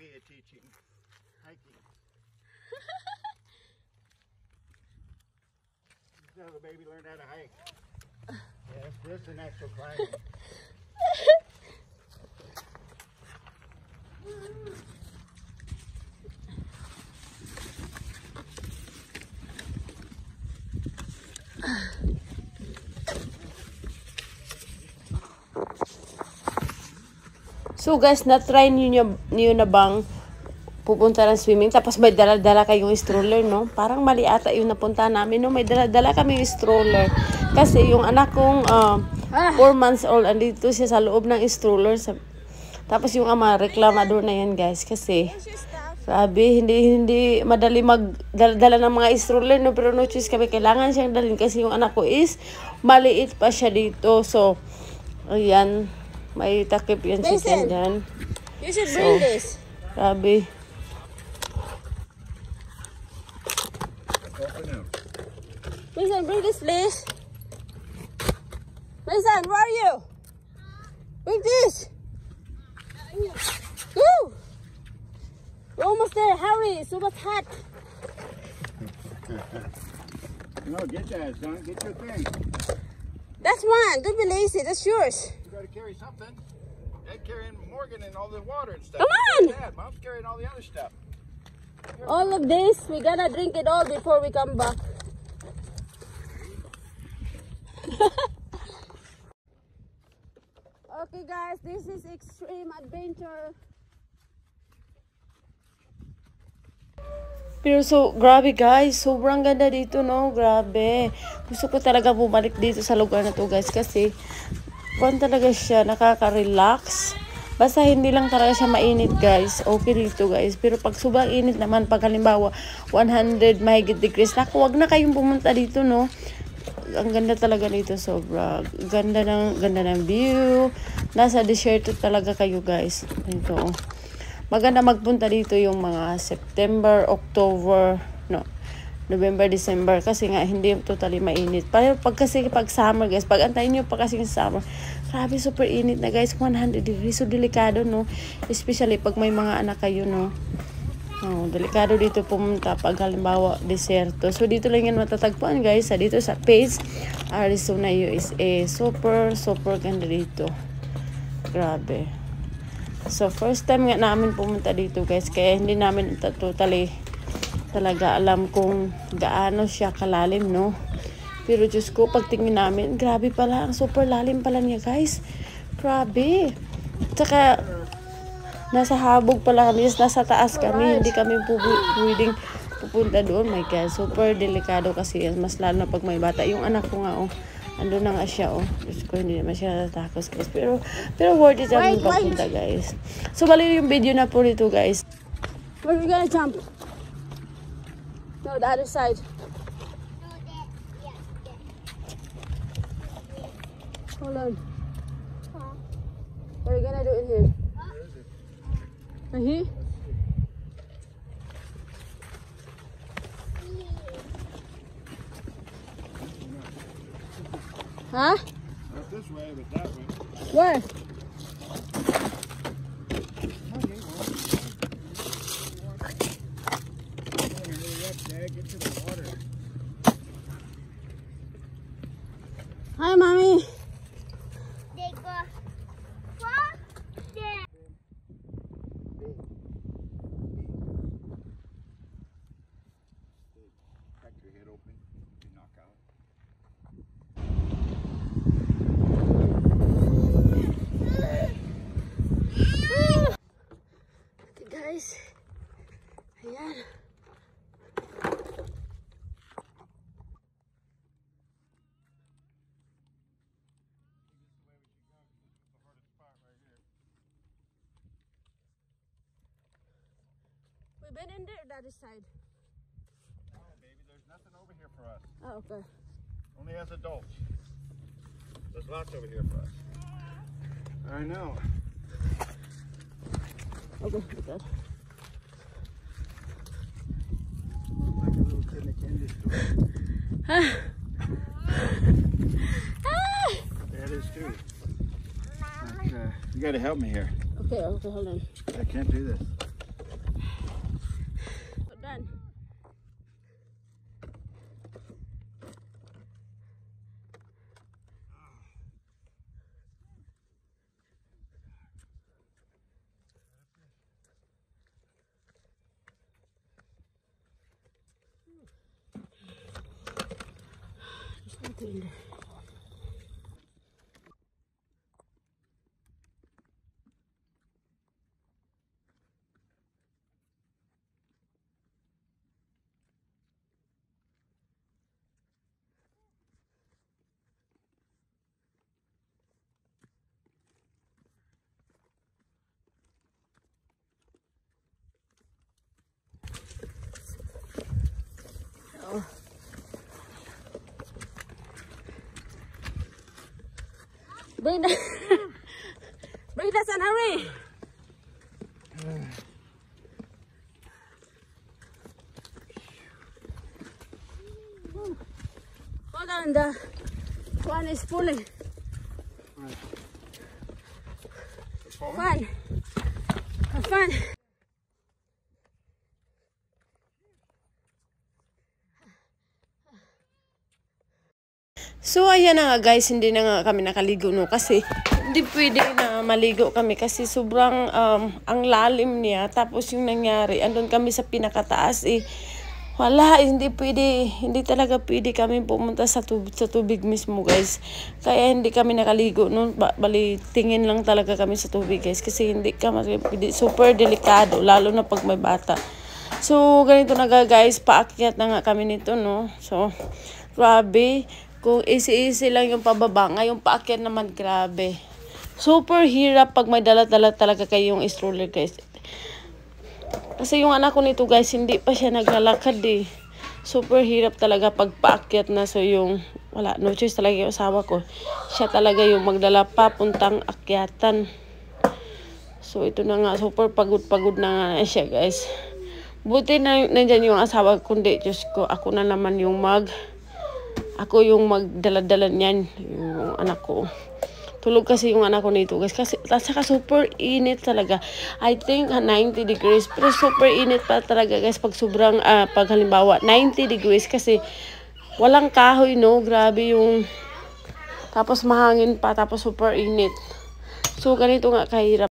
baby teaching hiking. This is how the baby learned how to hike. Yes, this is an actual climbing. So guys, na-try niyo na bang pupunta ng swimming tapos may dala-dala kayong stroller, no? Parang mali ata yung napunta namin, no? May dala-dala kami yung stroller. Kasi yung anak kong 4 months old, andito siya sa loob ng stroller. Tapos yung ama, reklamador na yan, guys. Kasi, sabi, hindi madali magdala ng mga stroller, no? Pero no choice kami, kailangan siyang dalhin kasi yung anak ko is maliit pa siya dito. So, ayan. May takip yan si Kendan. You should bring this. Sabi. Mason, bring this, please. Mason, where are you? Bring this. Go. We're almost there. Hurry. It's so much hot. No, get that, son. Get your thing. That's mine. Don't be lazy. That's yours. You gotta carry something. Dad carrying Morgan and all the water and stuff. Come on. Dad, Mom's carrying all the other stuff. All of this, we gotta drink it all before we come back. Okay guys, this is extreme adventure. Pero so, grabe guys. Sobrang ganda dito, no? Grabe. Gusto ko talaga bumalik dito sa lugar na to, guys. Kasi, kung talaga siya, nakaka-relax. Basta hindi lang talaga siya mainit, guys. Okay dito, guys. Pero pag sobrang init naman, pag halimbawa, 100 mahigit degrees, naku, wag na kayong pumunta dito, no? Ang ganda talaga dito, sobra. Ganda ng view. Nasa desierto talaga kayo, guys. Dito, oh. Maganda magpunta dito yung mga September, October, no, November, December kasi nga hindi totally mainit. Pero pag summer, guys, pag antayin nyo pa kasi summer, grabe super init na, guys, 100 degrees. So delikado, no, especially pag may mga anak kayo, no. Oh, delikado dito pumunta pag halimbawa desierto. So dito lang yan matatagpuan, guys, dito sa Page, Arizona, USA. Super ganda dito. Grabe. So, first time nga namin pumunta dito, guys. Kaya hindi namin totally talaga alam kung gaano siya kalalim, no? Pero Diyos ko, pagtingin namin, grabe pala. Ang super lalim pala niya, guys. Grabe. Tsaka, nasa habog pala kami. Nasa taas kami. Hindi kami pwedeng pupunta doon. My God, super delikado kasi. Mas lalo na pag may bata. Yung anak ko nga, oh. Ando na nga siya, oh. Diyos ko, hindi naman siya natatakos, guys. Pero worth it ang pagpunta, guys. So, bali yung video na po nito, guys. Where are we gonna jump? No, the other side. Hold on. What are you gonna do in here? Right here? Huh? Not this way, but that way. Where? Get to the water. Hi, Mommy. Crack your head open. You knock out. Okay, guys. Ayan. We've been in there, that side. No, baby, there's nothing over here for us. Oh, okay. Only as adults. There's lots over here for us. I know. Okay, good. Like a little kid in a candy store. That is too. But, you gotta help me here. Okay, hold on. I can't do this. Bring that. Bring that, son, hurry. Hold on, the one is pulling. Fun. Have fun. So, ayan na nga guys, hindi na nga kami nakaligo no kasi hindi pwede na maligo kami kasi sobrang ang lalim niya. Tapos yung nangyari, andun kami sa pinakataas wala, hindi pwede, hindi talaga pwede kami pumunta sa tubig mismo guys. Kaya hindi kami nakaligo no, bali tingin lang talaga kami sa tubig guys kasi hindi kami pwede, super delikado lalo na pag may bata. So, ganito na guys, paakyat na nga kami nito no. So, grabe. Kung easy lang yung pababa, ngayong paakyat naman, grabe. Super hirap pag may dala-dala talaga kayong stroller, guys. Kasi yung anak ko nito, guys, hindi pa siya naglalakad, eh. Super hirap talaga pag paakyat na. So, yung, wala, no choice talaga yung asawa ko. Siya talaga yung magdala papuntang akyatan. So, ito na nga, super pagod-pagod na nga siya, guys. Buti na nandyan yung asawa ko, kundi, Diyos ko, ako na naman yung ako yung magdala-dala niyan, yung anak ko. Tulog kasi yung anak ko nito, guys. Kasi, saka super init talaga. I think 90 degrees. Pero super init pa talaga, guys. Pag sobrang, pag halimbawa, 90 degrees. Kasi, walang kahoy, no? Grabe yung, tapos mahangin pa, tapos super init. So, ganito nga kahirap.